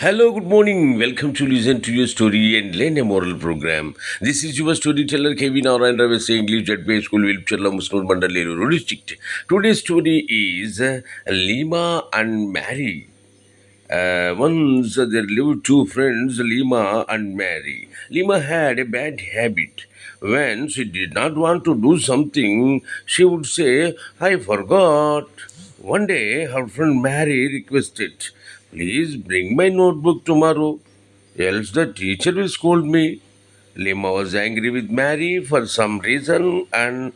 Hello, good morning. Welcome to listen to your story and learn a moral program. This is your storyteller Kevin Narayan Ravi English at Bay School, Vilpchalla Muslim Mandaluru district. Today's story is Lima and Mary. Once there lived two friends, Lima and Mary. Lima had a bad habit. When she did not want to do something, she would say, I forgot. One day, her friend Mary requested, please bring my notebook tomorrow, else the teacher will scold me. Lima was angry with Mary for some reason and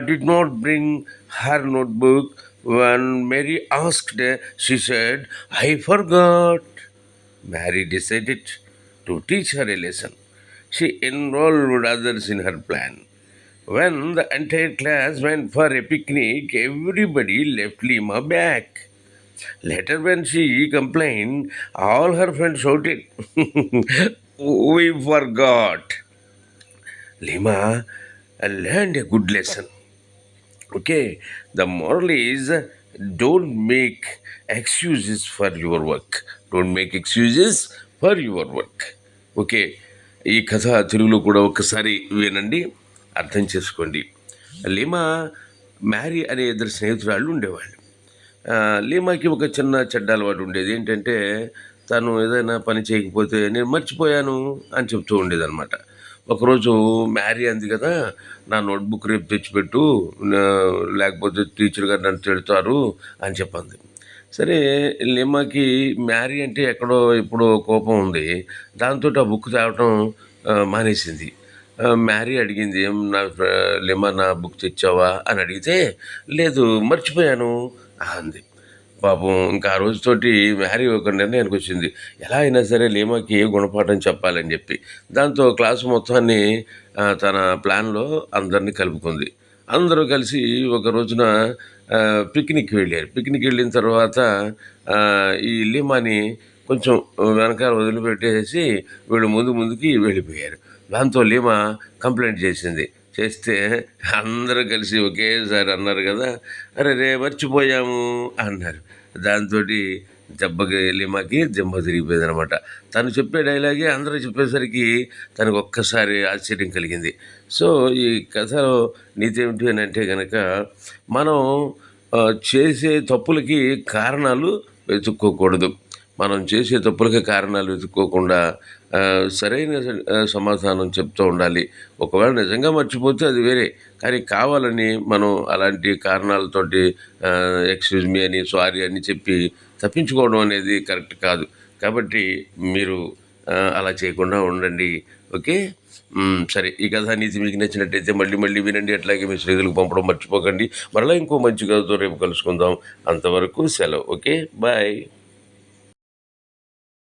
did not bring her notebook. When Mary asked, she said, I forgot. Mary decided to teach her a lesson. She enrolled others in her plan. When the entire class went for a picnic, everybody left Lima back. Later, when she complained, all her friends shouted, we forgot. Lima learned a good lesson. Okay, the moral is don't make excuses for your work. Don't make excuses for your work. Okay, ఈ కథ తెలుగులో కూడా ఒక్కసారి వినండి, అర్థం చేసుకోండి. Lima, marry అనే ఇద్దరు స్నేహితురాళ్ళు ఉండేవాళ్ళు. లీమాకి ఒక చిన్న చెడ్డ అలవాటు ఉండేది. ఏంటంటే తను ఏదైనా పని చేయకపోతే నేను మర్చిపోయాను అని చెప్తూ ఉండేదన్నమాట. ఒకరోజు మ్యారీ అంది కదా, నా నోట్బుక్ రేపు తెచ్చిపెట్టు, లేకపోతే టీచర్ గారు నన్ను తిడతారు అని చెప్పింది. సరే, లీమాకి మ్యారీ అంటే ఎక్కడో ఎప్పుడో కోపం ఉంది. దాంతో ఆ బుక్ తేవటం మానేసింది. మ్యారీ అడిగింది, ఏం లీమా నా బుక్ తెచ్చావా అని అడిగితే, లేదు మర్చిపోయాను అంది. పాపం ఇంకా ఆ రోజుతోటి మ్యారీ ఒక నిర్ణయానికి వచ్చింది, ఎలా అయినా సరే లీమాకి ఏ గుణపాఠం చెప్పాలని చెప్పి. దాంతో క్లాసు మొత్తాన్ని తన ప్లాన్లో అందరినీ కలుపుకుంది. అందరూ కలిసి ఒక రోజున పిక్నిక్ వెళ్ళారు. పిక్నిక్ వెళ్ళిన తర్వాత ఈ లీమాని కొంచెం వెనకాల వదిలిపెట్టేసి వీళ్ళు ముందుకి వెళ్ళిపోయారు. దాంతో లీమా కంప్లైంట్ చేస్తే అందరూ కలిసి ఒకేసారి అన్నారు కదా, అరే రే మర్చిపోయాము అన్నారు. దాంతో దెబ్బకి లీమాకి దిమ్మ తిరిగిపోయింది అనమాట. తను చెప్పే డైలాగే అందరూ చెప్పేసరికి తనకు ఒక్కసారి ఆశ్చర్యం కలిగింది. సో ఈ కథలో నీతి ఏమిటి అని అంటే కనుక, మనం చేసే తప్పులకి కారణాలు వెతుక్కోకూడదు. మనం చేసే తప్పులకి కారణాలు వెతుక్కోకుండా సరైన సమాధానం చెప్తూ ఉండాలి. ఒకవేళ నిజంగా మర్చిపోతే అది వేరే, కానీ కావాలని మనం అలాంటి కారణాలతోటి ఎక్స్క్యూజ్ మీ అని, సారీ అని చెప్పి తప్పించుకోవడం అనేది కరెక్ట్ కాదు. కాబట్టి మీరు అలా చేయకుండా ఉండండి. ఓకే, సరే, ఈ కథ నీతి మీకు నచ్చినట్టయితే మళ్ళీ వినండి. అట్లాగే మీ స్నేహితులకు పంపడం మర్చిపోకండి. మరలా ఇంకో మంచి కథతో రేపు కలుసుకుందాం. అంతవరకు సెలవు. Okay, bye.